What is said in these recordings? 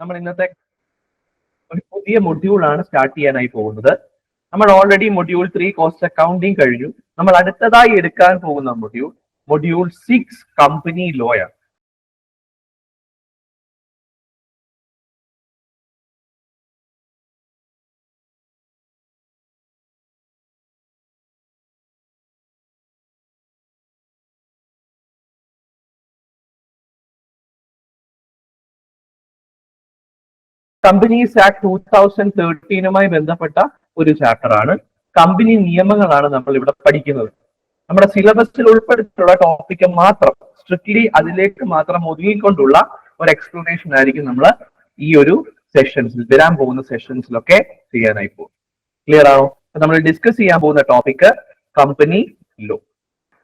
നമ്മൾ ഇന്നത്തെ ഒരു പുതിയ മൊഡ്യൂളാണ് സ്റ്റാർട്ട് ചെയ്യാനായി പോകുന്നത്. നമ്മൾ ഓൾറെഡി മൊഡ്യൂൾ 3 കോസ്റ്റ് അക്കൗണ്ടിങ് കഴിഞ്ഞു. നമ്മൾ അടുത്തതായി എടുക്കാൻ പോകുന്ന മൊഡ്യൂൾ 6 കമ്പനി ലോയാണ്. കമ്പനീസ് ആക്ട് 2013 ബന്ധപ്പെട്ട ഒരു ചാപ്റ്ററാണ്. കമ്പനി നിയമങ്ങളാണ് നമ്മൾ ഇവിടെ പഠിക്കുന്നത്. നമ്മുടെ സിലബസിൽ ഉൾപ്പെടുത്തിയിട്ടുള്ള ടോപ്പിക്ക് മാത്രം സ്ട്രിക്ട്ലി അതിലേക്ക് മാത്രം ഒതുങ്ങിക്കൊണ്ടുള്ള ഒരു എക്സ്പ്ലനേഷൻ ആയിരിക്കും നമ്മൾ ഈ ഒരു സെഷൻസിൽ വരാൻ പോകുന്ന സെഷൻസിലൊക്കെ ചെയ്യാനായി പോകും. ക്ലിയർ ആണോ? നമ്മൾ ഡിസ്കസ് ചെയ്യാൻ പോകുന്ന topic company law.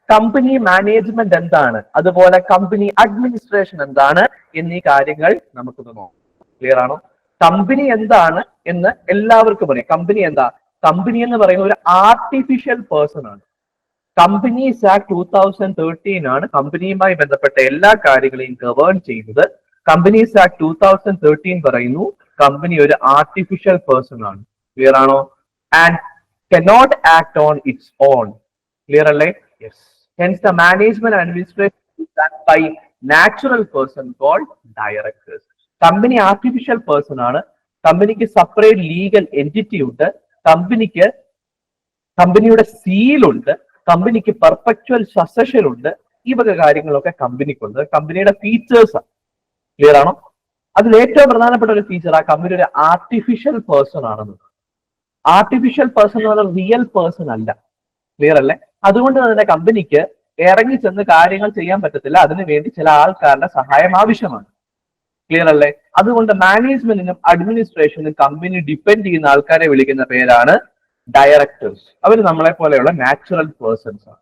Company management എന്താണ്, അതുപോലെ കമ്പനി അഡ്മിനിസ്ട്രേഷൻ എന്താണ് എന്നീ കാര്യങ്ങൾ നമുക്കൊന്ന് നോക്കാം. ക്ലിയർ ആണോ? കമ്പനി എന്താണ് എന്ന് എല്ലാവർക്കും അറിയാം. കമ്പനി എന്താ? കമ്പനി എന്ന് പറയുന്ന ഒരു ആർട്ടിഫിഷ്യൽ പേഴ്സൺ ആണ്. കമ്പനീസ് ആക്ട് 2013 ആണ് കമ്പനിയുമായി ബന്ധപ്പെട്ട എല്ലാ കാര്യങ്ങളെയും ഗവേൺ ചെയ്യുന്നത്. കമ്പനീസ് ആക്ട് 2013 പറയുന്നു കമ്പനി ഒരു ആർട്ടിഫിഷ്യൽ പേഴ്സൺ ആണ്. ക്ലിയർ ആണോ? And cannot act on its own. Clear അല്ലേ? Yes. Hence the management administration is done by natural person called directors. Company artificial person ആണ്. കമ്പനിക്ക് സെപ്പറേറ്റ് ലീഗൽ എൻറ്റിറ്റി ഉണ്ട്. കമ്പനിയുടെ സീലുണ്ട്. കമ്പനിക്ക് പെർപെക്ച്വൽ സസഷൻ ഉണ്ട്. ഈ വക കാര്യങ്ങളൊക്കെ കമ്പനിക്കുണ്ട്. കമ്പനിയുടെ ഫീച്ചേഴ്സ് ആണ്. ക്ലിയർ ആണോ? അതിൽ ഏറ്റവും പ്രധാനപ്പെട്ട ഒരു ഫീച്ചർ ആ കമ്പനി ഒരു ആർട്ടിഫിഷ്യൽ പേഴ്സൺ ആണെന്നത്. ആർട്ടിഫിഷ്യൽ പേഴ്സൺ എന്ന് പറഞ്ഞാൽ റിയൽ പേഴ്സൺ അല്ല. ക്ലിയർ അല്ലേ? അതുകൊണ്ട് തന്നെ കമ്പനിക്ക് ഇറങ്ങി ചെന്ന് കാര്യങ്ങൾ ചെയ്യാൻ പറ്റത്തില്ല. അതിനുവേണ്ടി ചില ആൾക്കാരുടെ സഹായം ആവശ്യമാണ്. ക്ലിയർ അല്ലേ? അതുകൊണ്ട് മാനേജ്മെന്റിനും അഡ്മിനിസ്ട്രേഷനും കമ്പനി ഡിപ്പെൻഡ് ചെയ്യുന്ന ആൾക്കാരെ വിളിക്കുന്ന പേരാണ് ഡയറക്ടേഴ്സ്. അവർ നമ്മളെ പോലെയുള്ള നാച്ചുറൽ പേഴ്സൺസ് ആണ്.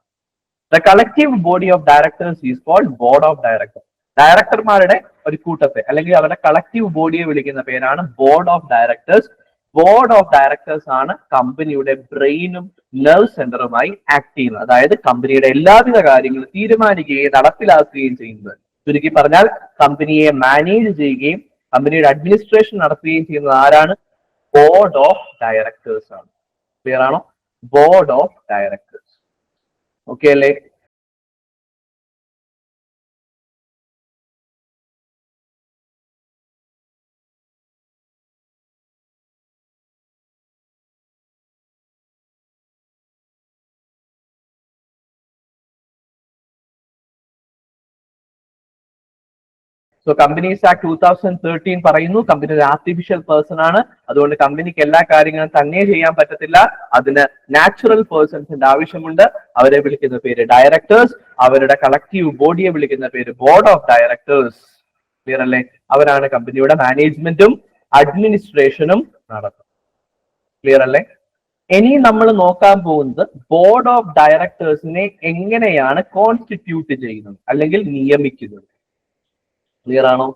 The collective body of directors is called board of directors. ഡയറക്ടർമാരുടെ ഒരു കൂട്ടത്തെ അല്ലെങ്കിൽ അവരുടെ കളക്റ്റീവ് ബോഡിയെ വിളിക്കുന്ന പേരാണ് board of directors. Board of directors ആണ് കമ്പനിയുടെ ബ്രെയിനും നെർവ് സെന്ററുമായി ആക്ട് ചെയ്യുന്നത്. അതായത് കമ്പനിയുടെ എല്ലാവിധ കാര്യങ്ങളും തീരുമാനിക്കുകയും നടപ്പിലാക്കുകയും ചെയ്യുന്നത്. ചുരുക്കി പറഞ്ഞാൽ കമ്പനിയെ മാനേജ് ചെയ്യുകയും കമ്പനിയുടെ അഡ്മിനിസ്ട്രേഷൻ നടത്തുകയും ചെയ്യുന്നത് ആരാണ്? ബോർഡ് ഓഫ് ഡയറക്ടേഴ്സ് ആണ്. ക്ലിയർ ആണോ? Board of directors. ഓക്കെ അല്ലേ? സോ കമ്പനീസ് ആക്ട് 2013 പറയുന്നു കമ്പനി ഒരു ആർട്ടിഫിഷ്യൽ പേഴ്സൺ ആണ്. അതുകൊണ്ട് കമ്പനിക്ക് എല്ലാ കാര്യങ്ങളും തന്നെ ചെയ്യാൻ പറ്റത്തില്ല. അതിന് നാച്ചുറൽ പേഴ്സൺസിന്റെ ആവശ്യമുണ്ട്. അവരെ വിളിക്കുന്ന പേര് ഡയറക്ടേഴ്സ്. അവരുടെ കളക്റ്റീവ് ബോഡിയെ വിളിക്കുന്ന പേര് ബോർഡ് ഓഫ് ഡയറക്ടേഴ്സ്. ക്ലിയർ അല്ലേ? അവരാണ് കമ്പനിയുടെ മാനേജ്മെന്റും അഡ്മിനിസ്ട്രേഷനും നടത്തുന്നത്. ക്ലിയർ അല്ലേ? ഇനി നമ്മൾ നോക്കാൻ പോകുന്നത് ബോർഡ് ഓഫ് ഡയറക്ടേഴ്സിനെ എങ്ങനെയാണ് കോൺസ്റ്റിറ്റ്യൂട്ട് ചെയ്യുന്നത് അല്ലെങ്കിൽ നിയമിക്കുന്നത്. ക്ലിയർ ആണോ?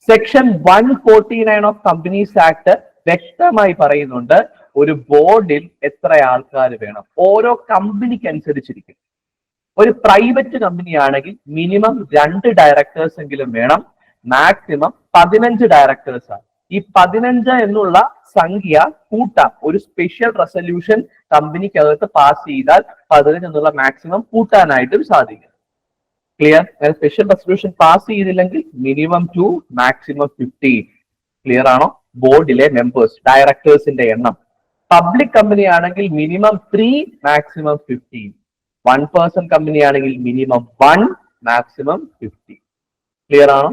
സെക്ഷൻ 149 ഓഫ് കമ്പനീസ് ആക്ട് വ്യക്തമായി പറയുന്നുണ്ട് ഒരു ബോർഡിൽ എത്ര ആൾക്കാർ വേണം. ഓരോ കമ്പനിക്ക് അനുസരിച്ചിരിക്കും. ഒരു പ്രൈവറ്റ് കമ്പനി ആണെങ്കിൽ മിനിമം 2 ഡയറക്ടേഴ്സ് എങ്കിലും വേണം. മാക്സിമം 15 ഡയറക്ടേഴ്സ് ആണ്. ഈ 15 എന്നുള്ള സംഖ്യ കൂട്ടാം. ഒരു സ്പെഷ്യൽ റെസൊല്യൂഷൻ കമ്പനിക്കകത്ത് പാസ് ചെയ്താൽ 15 എന്നുള്ള മാക്സിമം കൂട്ടാനായിട്ടും സാധിക്കും. ക്ലിയർ? സ്പെഷ്യൽ റെസൊല്യൂഷൻ പാസ് ചെയ്തില്ലെങ്കിൽ മിനിമം 2 മാക്സിമം 15. ക്ലിയർ ആണോ? ബോർഡിലെ മെമ്പേഴ്സ് ഡയറക്ടേഴ്സിന്റെ എണ്ണം. പബ്ലിക് കമ്പനി ആണെങ്കിൽ മിനിമം 3 മാക്സിമം 15. 1 പേഴ്സൺ കമ്പനി ആണെങ്കിൽ മിനിമം 1 മാക്സിമം 50. ക്ലിയർ ആണോ?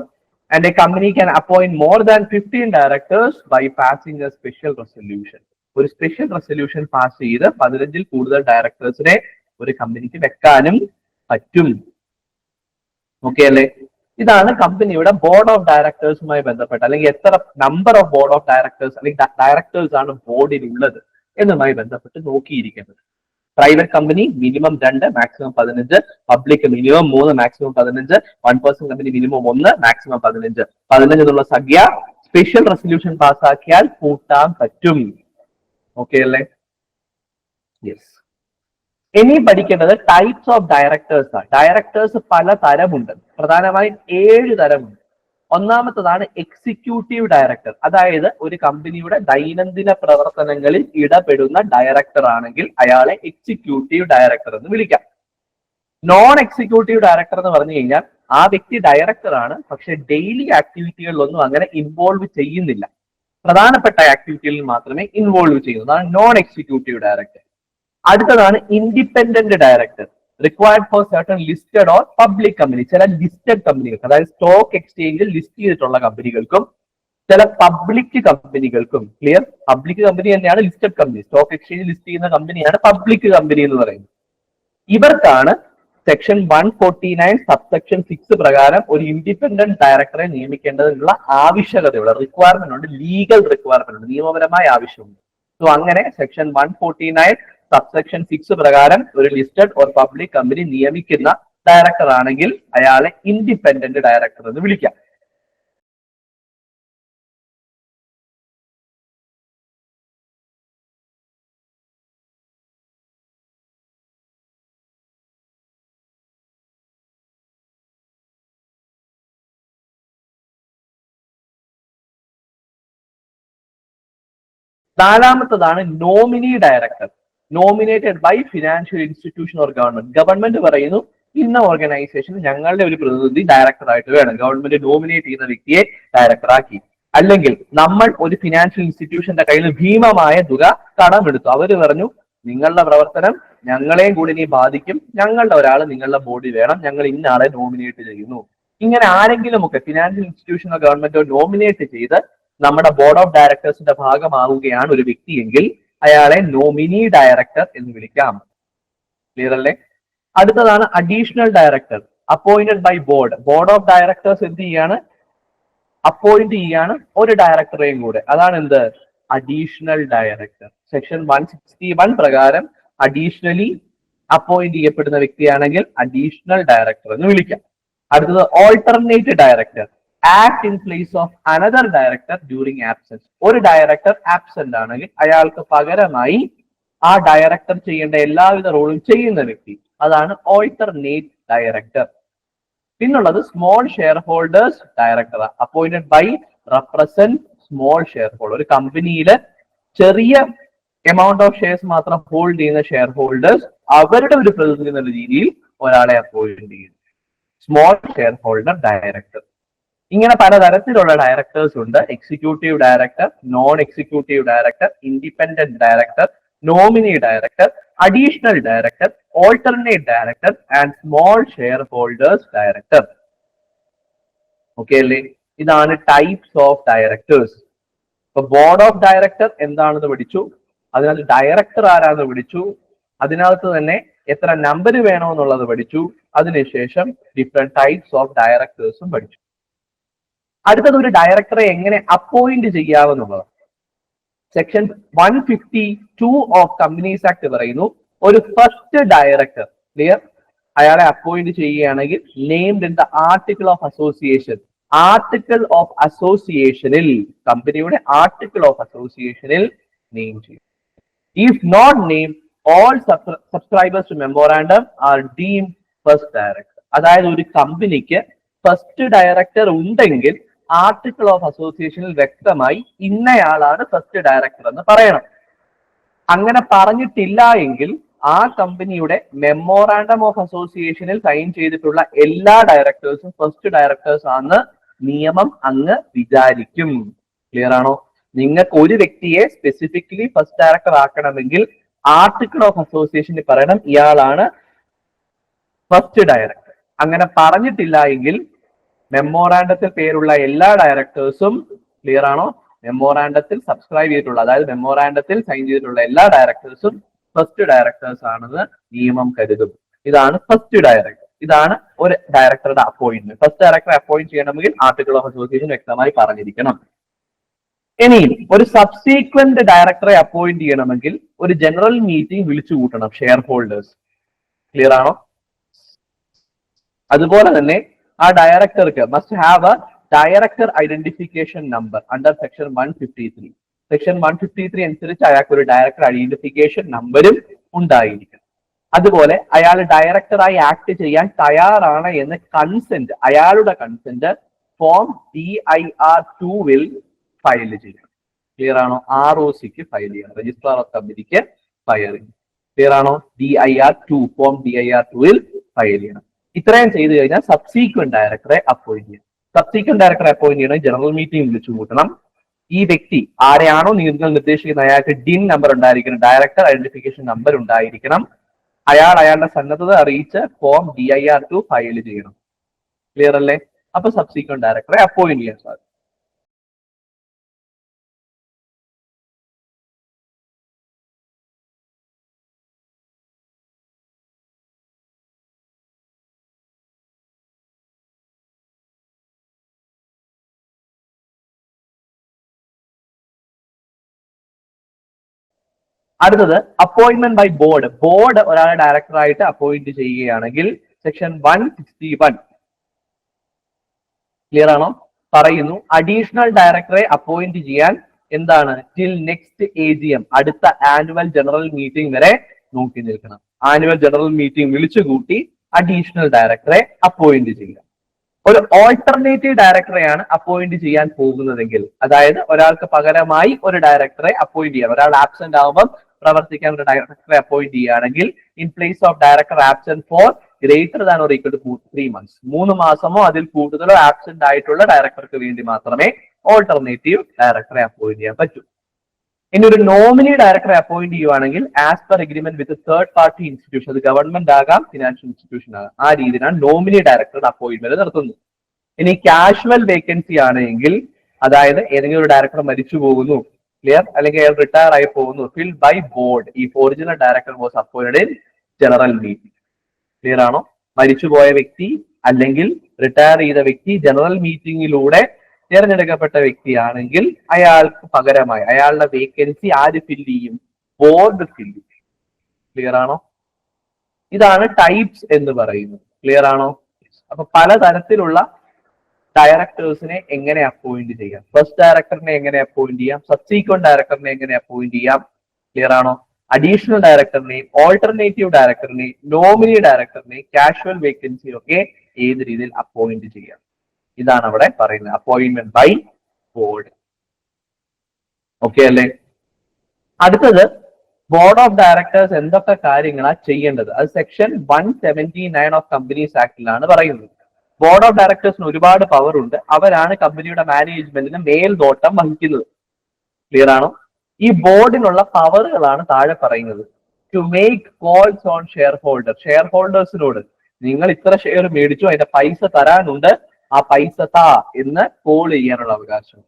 And a company can appoint more than 15 directors by passing a special resolution. ഒരു സ്പെഷ്യൽ റെസൊല്യൂഷൻ പാസ് ചെയ്ത് 15-ൽ കൂടുതൽ ഡയറക്ടേഴ്സിനെ ഒരു കമ്പനിക്ക് വെക്കാനും പറ്റും. ഓക്കെ അല്ലേ? ഇതാണ് കമ്പനിയുടെ ബോർഡ് ഓഫ് ഡയറക്ടേഴ്സുമായി ബന്ധപ്പെട്ട അല്ലെങ്കിൽ എത്ര number of board of directors അല്ലെങ്കിൽ ഡയറക്ടേഴ്സ് ആണ് ബോർഡിൽ ഉള്ളത് എന്നുമായി ബന്ധപ്പെട്ട് നോക്കിയിരിക്കുന്നത്. Private company minimum 2 maximum 15. Public minimum 3 maximum 15. 1 person company minimum 1 maximum 15. 15 എന്നുള്ള സംഖ്യ സ്പെഷ്യൽ റെസൊല്യൂഷൻ പാസ്സാക്കിയാൽ കൂട്ടാൻ പറ്റും. ഓക്കെ അല്ലേ? യെസ്. ഇനി പഠിക്കേണ്ടത് ടൈപ്സ് ഓഫ് ഡയറക്ടേഴ്സ് ആണ്. ഡയറക്ടേഴ്സ് പല തരമുണ്ട്. പ്രധാനമായും 7 തരമുണ്ട്. ഒന്നാമത്തതാണ് എക്സിക്യൂട്ടീവ് ഡയറക്ടർ. അതായത് ഒരു കമ്പനിയുടെ ദൈനംദിന പ്രവർത്തനങ്ങളിൽ ഇടപെടുന്ന ഡയറക്ടർ ആണെങ്കിൽ അയാളെ എക്സിക്യൂട്ടീവ് ഡയറക്ടർ എന്ന് വിളിക്കാം. നോൺ എക്സിക്യൂട്ടീവ് ഡയറക്ടർ എന്ന് പറഞ്ഞു കഴിഞ്ഞാൽ ആ വ്യക്തി ഡയറക്ടർ ആണ്, പക്ഷെ ഡെയിലി ആക്ടിവിറ്റികളിലൊന്നും അങ്ങനെ ഇൻവോൾവ് ചെയ്യുന്നില്ല. പ്രധാനപ്പെട്ട ആക്ടിവിറ്റികളിൽ മാത്രമേ ഇൻവോൾവ് ചെയ്യുന്നു. അതാണ് നോൺ എക്സിക്യൂട്ടീവ് ഡയറക്ടർ. അടുത്തതാണ് independent director. Required for certain listed or public company. ചില ലിസ്റ്റഡ് കമ്പനികൾക്ക്, അതായത് സ്റ്റോക്ക് എക്സ്ചേഞ്ചിൽ ലിസ്റ്റ് ചെയ്തിട്ടുള്ള കമ്പനികൾക്കും ചില പബ്ലിക് കമ്പനികൾക്കും. ക്ലിയർ? പബ്ലിക് കമ്പനി തന്നെയാണ് ലിസ്റ്റഡ് കമ്പനി. സ്റ്റോക്ക് എക്സ്ചേഞ്ചിൽ ലിസ്റ്റ് ചെയ്യുന്ന കമ്പനിയാണ് പബ്ലിക് കമ്പനി എന്ന് പറയുന്നത്. ഇവർക്കാണ് സെക്ഷൻ 149 സബ്സെക്ഷൻ 6 പ്രകാരം ഒരു ഇൻഡിപെൻഡന്റ് ഡയറക്ടറെ നിയമിക്കേണ്ടതിനുള്ള ആവശ്യകതയുള്ള റിക്വയർമെന്റ് ഉണ്ട്. ലീഗൽ റിക്വയർമെന്റ് ഉണ്ട്, നിയമപരമായ ആവശ്യമുണ്ട്. സോ അങ്ങനെ സെക്ഷൻ 149 സബ്സെക്ഷൻ 6 പ്രകാരം ഒരു ലിസ്റ്റഡ് ഓർ പബ്ലിക് കമ്പനി നിയമിക്കുന്ന ഡയറക്ടർ ആണെങ്കിൽ അയാളെ ഇൻഡിപെൻഡന്റ് ഡയറക്ടർ എന്ന് വിളിക്കാം. നാലാമത്തതാണ് nominee director. Nominated by financial institution or government. Government പറയുന്നു ഇന്ന ഓർഗനൈസേഷൻ ഞങ്ങളുടെ ഒരു പ്രതിനിധി ഡയറക്ടർ ആയിട്ട് വേണം. ഗവൺമെന്റ് നോമിനേറ്റ് ചെയ്യുന്ന വ്യക്തിയെ ഡയറക്ടർ ആക്കി. അല്ലെങ്കിൽ നമ്മൾ ഒരു ഫിനാൻഷ്യൽ ഇൻസ്റ്റിറ്റ്യൂഷന്റെ കയ്യിൽ ഭീമമായ തുക കടമെടുത്തു. അവര് പറഞ്ഞു നിങ്ങളുടെ പ്രവർത്തനം ഞങ്ങളെയും കൂടി ഇനി ബാധിക്കും, ഞങ്ങളുടെ ഒരാൾ നിങ്ങളുടെ ബോഡി വേണം, ഞങ്ങൾ ഇന്ന ആളെ നോമിനേറ്റ് ചെയ്യുന്നു. ഇങ്ങനെ ആരെങ്കിലും ഒക്കെ ഫിനാൻഷ്യൽ ഇൻസ്റ്റിറ്റ്യൂഷനോ ഗവൺമെന്റോ നോമിനേറ്റ് ചെയ്ത് നമ്മുടെ ബോർഡ് ഓഫ് ഡയറക്ടേഴ്സിന്റെ ഭാഗമാവുകയാണ് ഒരു വ്യക്തിയെങ്കിൽ അയാളെ നോമിനി ഡയറക്ടർ എന്ന് വിളിക്കാം. ക്ലിയർ അല്ലേ? അടുത്തതാണ് additional director, appointed by board. Board of directors എന്ത് ചെയ്യാണ്? അപ്പോയിന്റ് ചെയ്യാണ് ഒരു ഡയറക്ടറെയും കൂടെ. അതാണ് എന്ത്? Additional director. സെക്ഷൻ 161 പ്രകാരം അഡീഷണലി അപ്പോയിന്റ് ചെയ്യപ്പെടുന്ന വ്യക്തിയാണെങ്കിൽ അഡീഷണൽ ഡയറക്ടർ എന്ന് വിളിക്കാം. അടുത്തത് alternate director, act in place of another director during absence. ഒരു ഡയറക്ടർ ആബ്സെന്റ് ആണെങ്കിൽ അയാൾക്ക് പകരമായി ആ ഡയറക്ടർ ചെയ്യേണ്ട എല്ലാവിധ റോളും ചെയ്യുന്ന വ്യക്തി, അതാണ് ഓൾട്ടർനേറ്റ് ഡയറക്ടർ. പിന്നുള്ളത് small share holders director, appointed by represent small share holder. ഒരു കമ്പനിയിൽ ചെറിയ എമൗണ്ട് ഓഫ് ഷെയർസ് മാത്രം ഹോൾഡ് ചെയ്യുന്ന ഷെയർ ഹോൾഡേഴ്സ് അവരുടെ ഒരു പ്രതിനിധി എന്ന രീതിയിൽ ഒരാളെ അപ്പോയിന്റ് ചെയ്യുന്നു, സ്മോൾ ഷെയർ ഹോൾഡർ ഡയറക്ടർ. ഇങ്ങനെ പലതരത്തിലുള്ള ഡയറക്ടേഴ്സ് ഉണ്ട്. Executive director, non executive director, independent director, nominee director, additional director, alternate director and small share holders director. Okay അല്ലേ? ഇതാണ് ടൈപ്സ് ഓഫ് ഡയറക്ടേഴ്സ്. ഇപ്പൊ ബോർഡ് ഓഫ് ഡയറക്ടർ എന്താണെന്ന് പഠിച്ചു, അതിനകത്ത് ഡയറക്ടർ ആരാന്ന് പഠിച്ചു, അതിനകത്ത് തന്നെ എത്ര നമ്പർ വേണമെന്നുള്ളത് പഠിച്ചു, അതിനുശേഷം ഡിഫറെന്റ് ടൈപ്സ് ഓഫ് ഡയറക്ടേഴ്സും പഠിച്ചു. അടുത്തത് ഒരു ഡയറക്ടറെ എങ്ങനെ അപ്പോയിന്റ് ചെയ്യാവുന്നതാണ്. സെക്ഷൻ 152 ഓഫ് കമ്പനീസ് ആക്ട് പറയുന്നു ഒരു ഫസ്റ്റ് ഡയറക്ടർ, ക്ലിയർ, അയാളെ അപ്പോയിന്റ് ചെയ്യുകയാണെങ്കിൽ named in the article of association. Article of അസോസിയേഷനിൽ, കമ്പനിയുടെ ആർട്ടിക്കിൾ ഓഫ് അസോസിയേഷനിൽ നെയിം ചെയ്യും. If not name, all subscribers to memorandum are deemed first director. അതായത് ഒരു കമ്പനിക്ക് ഫസ്റ്റ് ഡയറക്ടർ ഉണ്ടെങ്കിൽ ആർട്ടിക്കിൾ ഓഫ് അസോസിയേഷനിൽ വ്യക്തമായി ഇന്നയാളാണ് ഫസ്റ്റ് ഡയറക്ടർ എന്ന് പറയണം. അങ്ങനെ പറഞ്ഞിട്ടില്ല എങ്കിൽ ആ കമ്പനിയുടെ മെമ്മോറാണ്ടം ഓഫ് അസോസിയേഷനിൽ സൈൻ ചെയ്തിട്ടുള്ള എല്ലാ ഡയറക്ടേഴ്സും ഫസ്റ്റ് ഡയറക്ടേഴ്സ് ആണെന്ന് നിയമം അങ്ങ് വിചാരിക്കും. ക്ലിയർ ആണോ? നിങ്ങൾക്ക് ഒരു വ്യക്തിയെ സ്പെസിഫിക്കലി ഫസ്റ്റ് ഡയറക്ടർ ആക്കണമെങ്കിൽ ആർട്ടിക്കിൾ ഓഫ് അസോസിയേഷനിൽ പറയണം ഇയാളാണ് ഫസ്റ്റ് ഡയറക്ടർ. അങ്ങനെ പറഞ്ഞിട്ടില്ല എങ്കിൽ മെമ്മോറാണ്ടത്തിൽ പേരുള്ള എല്ലാ ഡയറക്ടേഴ്സും, ക്ലിയർ ആണോ, മെമ്മോറാണ്ടത്തിൽ സബ്സ്ക്രൈബ് ചെയ്തിട്ടുള്ള, അതായത് മെമ്മോറാണ്ടത്തിൽ സൈൻ ചെയ്തിട്ടുള്ള എല്ലാ ഡയറക്ടേഴ്സും ഫസ്റ്റ് ഡയറക്ടേഴ്സ് ആണെന്ന് നിയമം കരുതും. ഇതാണ് ഫസ്റ്റ് ഡയറക്ടർ. ഇതാണ് ഒരു ഡയറക്ടറുടെ അപ്പോയിന്റ്മെന്റ്. ഫസ്റ്റ് ഡയറക്ടറെ അപ്പോയിന്റ് ചെയ്യണമെങ്കിൽ ആർട്ടിക്കിൾ ഓഫ് അസോസിയേഷൻ വ്യക്തമായി പറഞ്ഞിരിക്കണം. ഇനി ഒരു സബ്സീക്വന്റ് ഡയറക്ടറെ അപ്പോയിന്റ് ചെയ്യണമെങ്കിൽ ഒരു ജനറൽ മീറ്റിംഗ് വിളിച്ചു കൂട്ടണം ഷെയർ ഹോൾഡേഴ്സ്. ക്ലിയർ ആണോ? അതുപോലെ തന്നെ ആ ഡയറക്ടർക്ക് must have a director identification number under section 153. Section 153 അനുസരിച്ച് അയാൾക്ക് ഒരു ഡയറക്ടർ ഐഡന്റിഫിക്കേഷൻ നമ്പരും ഉണ്ടായിരിക്കും. അതുപോലെ അയാൾ ഡയറക്ടറായി ആക്ട് ചെയ്യാൻ തയ്യാറാണ് എന്ന് കൺസെന്റ്, അയാളുടെ കൺസെന്റ് ഫോം DIR2 ഫയൽ ചെയ്യണം. ക്ലിയർ ആണോ? ROCക്ക് ഫയൽ ചെയ്യണം, രജിസ്ട്രാർ ഓഫ് കമ്പനിക്ക് ഫയൽ ചെയ്യണം. ക്ലിയർ ആണോ? ഫോം DIR2 ഫയൽ ചെയ്യണം. ഇത്രയും ചെയ്തു കഴിഞ്ഞാൽ സബ്സീക്വന്റ് ഡയറക്ടറെ അപ്പോയിന്റ് ചെയ്യണം. സബ്സീക്വന്റ് ഡയറക്ടറെ അപ്പോയിന്റ് ചെയ്യണം, ജനറൽ മീറ്റിംഗ് വിളിച്ചു കൂട്ടണം. ഈ വ്യക്തി ആരെയാണോ നിങ്ങൾ നിർദ്ദേശിക്കുന്ന അയാൾക്ക് DIN നമ്പർ ഉണ്ടായിരിക്കണം, ഡയറക്ടർ ഐഡന്റിഫിക്കേഷൻ നമ്പർ ഉണ്ടായിരിക്കണം. അയാളുടെ സന്നദ്ധത അറിയിച്ച് ഫോം DIR2 ഫയൽ ചെയ്യണം. ക്ലിയർ അല്ലേ? അപ്പൊ സബ്സീക്വന്റ് ഡയറക്ടറെ അപ്പോയിന്റ് ചെയ്യാൻ സാധിക്കും. അടുത്തത് അപ്പോയിന്റ്മെന്റ് ബൈ ബോർഡ്. ബോർഡ് ഒരാളെ ഡയറക്ടറായിട്ട് അപ്പോയിന്റ് ചെയ്യുകയാണെങ്കിൽ സെക്ഷൻ 161 ക്ലിയർ ആണോ? പറയുന്നു അഡീഷണൽ ഡയറക്ടറെ അപ്പോയിന്റ് ചെയ്യാൻ എന്താണ് ടിൽ നെക്സ്റ്റ് AGM, അടുത്ത ആനുവൽ ജനറൽ മീറ്റിംഗ് വരെ നോക്കി നിൽക്കണം. ആനുവൽ ജനറൽ മീറ്റിംഗ് വിളിച്ചുകൂട്ടി അഡീഷണൽ ഡയറക്ടറെ അപ്പോയിന്റ് ചെയ്യുക. ഒരു ഓൾട്ടർനേറ്റീവ് ഡയറക്ടറെയാണ് അപ്പോയിന്റ് ചെയ്യാൻ പോകുന്നതെങ്കിൽ, അതായത് ഒരാൾക്ക് പകരമായി ഒരു ഡയറക്ടറെ അപ്പോയിന്റ് ചെയ്യാം. ഒരാൾ ആബ്സെന്റ് ആവുമ്പോൾ പ്രവർത്തിക്കാൻ ഒരു ഡയറക്ടറെ അപ്പോയിന്റ് ചെയ്യുകയാണെങ്കിൽ in place of director absent for greater than or equal to 3 months, 3 മാസമോ അതിൽ കൂടുതലോ ആബ്സെന്റ് ആയിട്ടുള്ള ഡയറക്ടർക്ക് വേണ്ടി മാത്രമേ ഓൾട്ടർനേറ്റീവ് ഡയറക്ടറെ അപ്പോയിന്റ് ചെയ്യാൻ പറ്റൂ. ഇനി ഒരു നോമിനി ഡയറക്ടറെ അപ്പോയിന്റ് ചെയ്യുവാണെങ്കിൽ ആസ് പെർ എഗ്രിമെന്റ് വിത്ത് തേർഡ് പാർട്ടി ഇൻസ്റ്റിറ്റ്യൂഷൻ, അത് ഗവൺമെന്റ് ആകാം, ഫിനാൻഷ്യൽ ഇൻസ്റ്റിറ്റ്യൂഷൻ ആകാം, ആ രീതിയിലാണ് നോമിനി ഡയറക്ടറുടെ അപ്പോയിന്റ്മെന്റ് നടത്തുന്നത്. ഇനി കാഷ്വൽ വേക്കൻസി ആണെങ്കിൽ, അതായത് ഏതെങ്കിലും ഒരു ഡയറക്ടർ മരിച്ചു പോകുന്നു, ക്ലിയർ, അല്ലെങ്കിൽ അയാൾ റിട്ടയർ ആയി പോകുന്നു, ഫിൽ ബൈ ബോർഡ്, ഈ original director was appointed in general meeting. Clear ആണോ? മരിച്ചുപോയ വ്യക്തി അല്ലെങ്കിൽ റിട്ടയർ ചെയ്ത വ്യക്തി ജനറൽ മീറ്റിംഗിലൂടെ തിരഞ്ഞെടുക്കപ്പെട്ട വ്യക്തിയാണെങ്കിൽ അയാൾക്ക് പകരമായി അയാളുടെ വേക്കൻസി ആര് ഫില്ല് ചെയ്യും? ബോർഡ് ഫില്ല് ചെയ്യും. ക്ലിയർ ആണോ? ഇതാണ് ടൈപ്സ് എന്ന് പറയുന്നത്. ക്ലിയർ ആണോ? അപ്പൊ പലതരത്തിലുള്ള ഡയറക്ടേഴ്സിനെ എങ്ങനെ അപ്പോയിന്റ് ചെയ്യാം? ഫസ്റ്റ് ഡയറക്ടറിനെ എങ്ങനെ അപ്പോയിന്റ് ചെയ്യാം? സബ്സീക്വന്റ് ഡയറക്ടറിനെ എങ്ങനെ അപ്പോയിന്റ് ചെയ്യാം? ക്ലിയർ ആണോ? അഡീഷണൽ ഡയറക്ടറിനെയും ഓൾട്ടർനേറ്റീവ് ഡയറക്ടറിനെയും നോമിനി ഡയറക്ടറിനെയും കാഷ്വൽ വേക്കൻസി ഒക്കെ ഏത് രീതിയിൽ അപ്പോയിന്റ് ചെയ്യാം? ഇതാണ് അവിടെ പറയുന്നത്, അപ്പോയിന്റ്മെന്റ് ബൈ ബോർഡ്. ഓക്കെ അല്ലേ? അടുത്തത് ബോർഡ് ഓഫ് ഡയറക്ടേഴ്സ് എന്തൊക്കെ കാര്യങ്ങളാണ് ചെയ്യേണ്ടത്? അത് സെക്ഷൻ 179 ഓഫ് കമ്പനീസ് ആക്ടിലാണ് പറയുന്നത്. ബോർഡ് ഓഫ് ഡയറക്ടേഴ്സിന് ഒരുപാട് പവർ ഉണ്ട്. അവരാണ് കമ്പനിയുടെ മാനേജ്മെന്റിന് മേൽനോട്ടം വഹിക്കുന്നത്. ക്ലിയർ ആണോ? ഈ ബോർഡിനുള്ള പവറുകളാണ് താഴെ പറയുന്നത്. To make calls on shareholder, share ഹോൾഡേഴ്സിനോട് നിങ്ങൾ ഇത്ര ഷെയർ മേടിച്ചു, അതിന്റെ പൈസ തരാനുണ്ട്, ആ പൈസ താ എന്ന് കോൾ ചെയ്യാനുള്ള അവകാശം.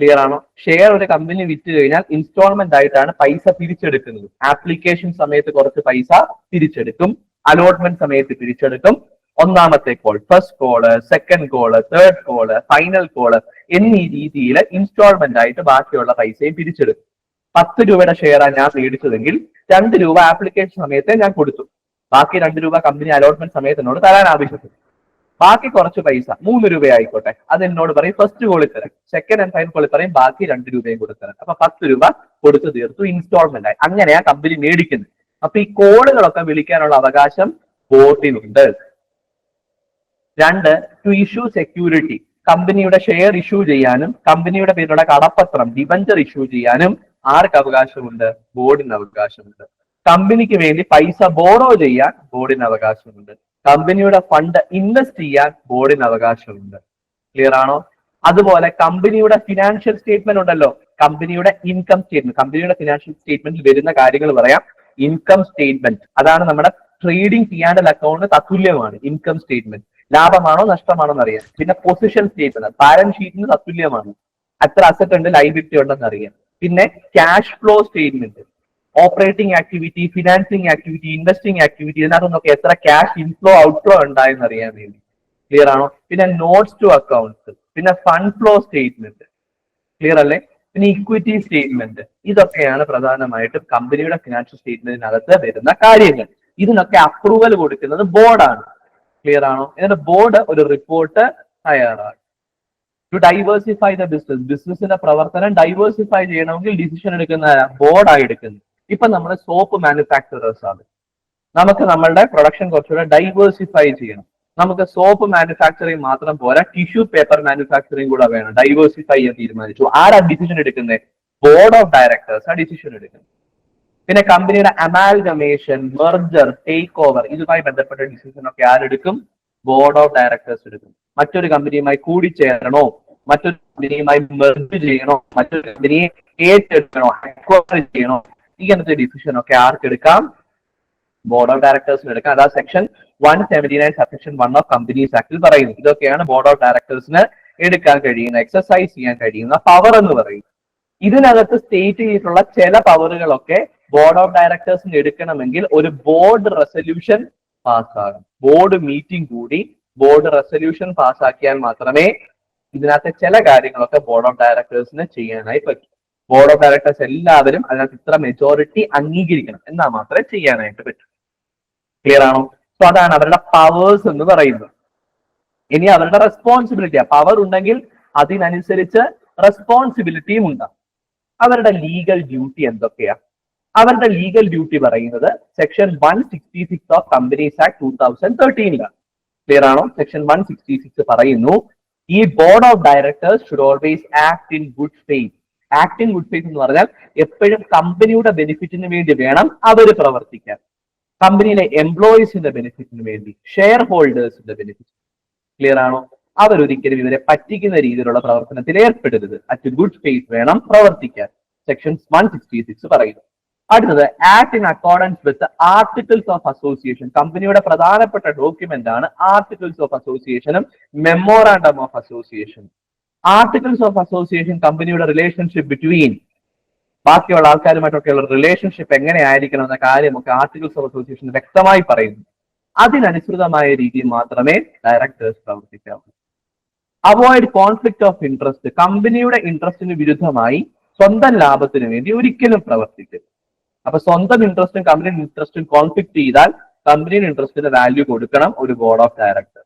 ക്ലിയർ ആണോ? ഷെയർ ഒരു കമ്പനി വിറ്റ് കഴിഞ്ഞാൽ ഇൻസ്റ്റാൾമെന്റ് ആയിട്ടാണ് പൈസ തിരിച്ചെടുക്കുന്നത്. ആപ്ലിക്കേഷൻ സമയത്ത് കുറച്ച് പൈസ തിരിച്ചെടുക്കും, അലോട്ട്മെന്റ് സമയത്ത് തിരിച്ചെടുക്കും. ഒന്നാമത്തെ call, first call, second call, third call, final call എന്നീ രീതിയിൽ ഇൻസ്റ്റാൾമെന്റ് ആയിട്ട് ബാക്കിയുള്ള പൈസയും തിരിച്ചെടുക്കും. 10 രൂപയുടെ ഷെയറാണ് ഞാൻ മേടിച്ചതെങ്കിൽ 2 രൂപ ആപ്ലിക്കേഷൻ സമയത്ത് ഞാൻ കൊടുത്തു, ബാക്കി 2 രൂപ കമ്പനി അലോട്ട്മെന്റ് സമയത്ത് എന്നോട് തരാൻ ആവശ്യപ്പെട്ടു. ബാക്കി കുറച്ച് പൈസ 3 രൂപ ആയിക്കോട്ടെ, അത് എന്നോട് പറയും ഫസ്റ്റ് കോളിൽ തരാം, സെക്കൻഡ് ആൻഡ് ഫൈനൽ കോളിൽ പറയും ബാക്കി 2 രൂപയും കൊടുത്തരാം. അപ്പൊ 10 രൂപ കൊടുത്തു തീർത്തു, ഇൻസ്റ്റാൾമെന്റ് ആയി. അങ്ങനെയാ കമ്പനി മേടിക്കുന്നത്. അപ്പൊ ഈ കോളുകളൊക്കെ വിളിക്കാനുള്ള അവകാശം ബോർഡിനുണ്ട്. 2, ടു ഇഷ്യൂ സെക്യൂരിറ്റി, കമ്പനിയുടെ ഷെയർ ഇഷ്യൂ ചെയ്യാനും കമ്പനിയുടെ പേരിലുള്ള കടപ്പത്രം ഡിബഞ്ചർ ഇഷ്യൂ ചെയ്യാനും ആർക്ക് അവകാശമുണ്ട്? ബോർഡിന് അവകാശമുണ്ട്. കമ്പനിക്ക് വേണ്ടി പൈസ ബോറോ ചെയ്യാൻ ബോർഡിന് അവകാശമുണ്ട്. കമ്പനിയുടെ ഫണ്ട് ഇൻവെസ്റ്റ് ചെയ്യാൻ ബോർഡിന് അവകാശമുണ്ട്. ക്ലിയർ ആണോ? അതുപോലെ കമ്പനിയുടെ ഫിനാൻഷ്യൽ സ്റ്റേറ്റ്മെന്റ് ഉണ്ടല്ലോ, കമ്പനിയുടെ ഇൻകം സ്റ്റേറ്റ്മെന്റ്, കമ്പനിയുടെ ഫിനാൻഷ്യൽ സ്റ്റേറ്റ്മെന്റിൽ വരുന്ന കാര്യങ്ങൾ പറയാം. ഇൻകം സ്റ്റേറ്റ്മെന്റ് അതാണ് നമ്മുടെ ട്രേഡിംഗ് P&L അക്കൗണ്ട് തത്തുല്യമാണ് ഇൻകം സ്റ്റേറ്റ്മെന്റ്. ലാഭമാണോ നഷ്ടമാണോ എന്നറിയാം. പിന്നെ പൊസിഷൻ സ്റ്റേറ്റ്മെന്റ് ബാലൻസ് ഷീറ്റിന് തത്തുല്യമാണ്, അത്ര അസറ്റ് ഉണ്ട് ലൈബിലിറ്റി ഉണ്ടെന്ന് അറിയാം. പിന്നെ cash flow statement, operating activity, financing activity, investing activity, ഇതിനകത്തൊക്കെ എത്ര ക്യാഷ് ഇൻഫ്ലോ ഔട്ട്ഫ്ലോ ഉണ്ടായെന്ന് അറിയാൻ വേണ്ടി. ക്ലിയർ ആണോ? പിന്നെ നോട്ട്സ് ടു അക്കൗണ്ട്സ്, പിന്നെ ഫണ്ട് ഫ്ലോ സ്റ്റേറ്റ്മെന്റ്. ക്ലിയർ അല്ലേ? പിന്നെ ഇക്വിറ്റി സ്റ്റേറ്റ്മെന്റ്. ഇതൊക്കെയാണ് പ്രധാനമായിട്ടും കമ്പനിയുടെ ഫിനാൻഷ്യൽ സ്റ്റേറ്റ്മെന്റിനകത്ത് വരുന്ന കാര്യങ്ങൾ. ഇതിനൊക്കെ അപ്രൂവൽ കൊടുക്കുന്നത് ബോർഡാണ്. ക്ലിയർ ആണോ? എന്നിട്ട് ബോർഡ് ഒരു റിപ്പോർട്ട് തയ്യാറാണ്. ടു ഡൈവേഴ്സിഫൈ ദ ബിസിനസ്, ബിസിനസിന്റെ പ്രവർത്തനം ഡൈവേഴ്സിഫൈ ചെയ്യണമെങ്കിൽ ഡിസിഷൻ എടുക്കുന്ന ബോർഡായി എടുക്കുന്നത്. ഇപ്പൊ നമ്മൾ സോപ്പ് മാനുഫാക്ചറേഴ്സ് ആണ്, നമുക്ക് നമ്മളുടെ പ്രൊഡക്ഷൻ കുറച്ചുകൂടെ ഡൈവേഴ്സിഫൈ ചെയ്യണം. നമുക്ക് സോപ്പ് മാനുഫാക്ചറിങ് മാത്രം പോരാ, ടിഷ്യൂ പേപ്പർ മാനുഫാക്ചറിങ് കൂടെ വേണം. ഡൈവേഴ്സിഫൈ ചെയ്യാൻ തീരുമാനിച്ചു. ആരാ ഡിസിഷൻ എടുക്കുന്നത്? ബോർഡ് ഓഫ് ഡയറക്ടേഴ്സ് ആ ഡിസിഷൻ എടുക്കുന്നത്. പിന്നെ കമ്പനിയുടെ അമാൽഗമേഷൻ, മെർജർ, ടേക്ക് ഓവർ ഇതുമായി ബന്ധപ്പെട്ട ഡിസിഷൻ ഒക്കെ ആരെടുക്കും? ബോർഡ് ഓഫ് ഡയറക്ടേഴ്സ് എടുക്കും. മറ്റൊരു കമ്പനിയുമായി കൂടിച്ചേരണോ, മറ്റൊരു കമ്പനിയുമായി മെർജ് ചെയ്യണോ, മറ്റൊരു കമ്പനിയെ ഏറ്റെടുക്കണോ, അക്വയർ ചെയ്യണോ, ഇങ്ങനത്തെ ഡിസിഷൻ ഒക്കെ ആർക്കെടുക്കാം? ബോർഡ് ഓഫ് ഡയറക്ടേഴ്സിന് എടുക്കാം. അതാ സെക്ഷൻ 179 സബ്സെക്ഷൻ 1 ഓഫ് കമ്പനീസ് ആക്ടിൽ പറയുന്നു. ഇതൊക്കെയാണ് ബോർഡ് ഓഫ് ഡയറക്ടേഴ്സിന് എടുക്കാൻ കഴിയുന്ന, എക്സസൈസ് ചെയ്യാൻ കഴിയുന്ന പവർ എന്ന് പറയുന്നത്. ഇതിനകത്ത് സ്റ്റേറ്റ് ചെയ്തിട്ടുള്ള ചില പവറുകളൊക്കെ ബോർഡ് ഓഫ് ഡയറക്ടേഴ്സിന് എടുക്കണമെങ്കിൽ ഒരു ബോർഡ് റെസൊല്യൂഷൻ പാസ്സാകും. ബോർഡ് മീറ്റിംഗ് കൂടി ബോർഡ് റെസൊല്യൂഷൻ പാസ്സാക്കിയാൽ മാത്രമേ ഇതിനകത്തെ ചില കാര്യങ്ങളൊക്കെ ബോർഡ് ഓഫ് ഡയറക്ടേഴ്സിന് ചെയ്യാനായി പറ്റും. ബോർഡ് ഓഫ് ഡയറക്ടേഴ്സ് എല്ലാവരും അതിനകത്ത് ഇത്ര മെജോറിറ്റി അംഗീകരിക്കണം, എന്നാൽ മാത്രമേ ചെയ്യാനായിട്ട് പറ്റൂ. ക്ലിയർ ആണോ? സോ അതാണ് അവരുടെ പവേഴ്സ് എന്ന് പറയുന്നത്. ഇനി അവരുടെ റെസ്പോൺസിബിലിറ്റി, പവർ ഉണ്ടെങ്കിൽ അതിനനുസരിച്ച് റെസ്പോൺസിബിലിറ്റിയും ഉണ്ടാകും. അവരുടെ ലീഗൽ ഡ്യൂട്ടി എന്തൊക്കെയാ? അവരുടെ ലീഗൽ ഡ്യൂട്ടി പറയുന്നത് section 166 of companies act 2013 clear ആണോ? സെക്ഷൻ 166 പറയുന്നു, ഈ board of directors should always act in good faith. Act in good faith എന്ന് പറഞ്ഞാൽ എപ്പോഴും കമ്പനിയുടെ ബെനിഫിറ്റിന് വേണ്ടി വേണം അവർ പ്രവർത്തിക്കാൻ. കമ്പനിയിലെ എംപ്ലോയീസിന്റെ ബെനിഫിറ്റിന് വേണ്ടി, ഷെയർ ഹോൾഡേഴ്സിന്റെ ബെനിഫിറ്റ്. ക്ലിയർ ആണോ? അവരൊരിക്കലും ഇവരെ പറ്റിക്കുന്ന രീതിയിലുള്ള പ്രവർത്തനത്തിൽ ഏർപ്പെടരുത്. അറ്റ് ഗുഡ് ഫെയ്ത്ത് വേണം പ്രവർത്തിക്കാൻ. സെക്ഷൻ 166 പറയുന്നു. അടുത്തത് act in accordance with articles of association. കമ്പനിയുടെ പ്രധാനപ്പെട്ട ഡോക്യുമെന്റ് ആണ് ആർട്ടിക്കിൾസ് ഓഫ് അസോസിയേഷനും memorandum of association. Articles of association കമ്പനിയുടെ റിലേഷൻഷിപ്പ് ബിറ്റ്വീൻ ബാക്കിയുള്ള ആൾക്കാരുമായിട്ടൊക്കെയുള്ള റിലേഷൻഷിപ്പ് എങ്ങനെയായിരിക്കണം എന്ന കാര്യമൊക്കെ ആർട്ടിക്കിൾസ് ഓഫ് അസോസിയേഷൻ വ്യക്തമായി പറയുന്നു. അതിനനുസൃതമായ രീതിയിൽ മാത്രമേ ഡയറക്ടേഴ്സ് പ്രവർത്തിക്കാവൂ. Avoid conflict of interest. കമ്പനിയുടെ ഇൻട്രസ്റ്റിന് വിരുദ്ധമായി സ്വന്തം ലാഭത്തിന് വേണ്ടി ഒരിക്കലും പ്രവർത്തിക്കരുത്. അപ്പൊ സ്വന്തം ഇൻട്രസ്റ്റും കമ്പനിയുടെ ഇൻട്രസ്റ്റും കോൺഫ്ലിക്ട് ചെയ്താൽ കമ്പനിയുടെ ഇൻട്രസ്റ്റിന് വാല്യൂ കൊടുക്കണം ഒരു ബോർഡ് ഓഫ് ഡയറക്ടേഴ്സ്.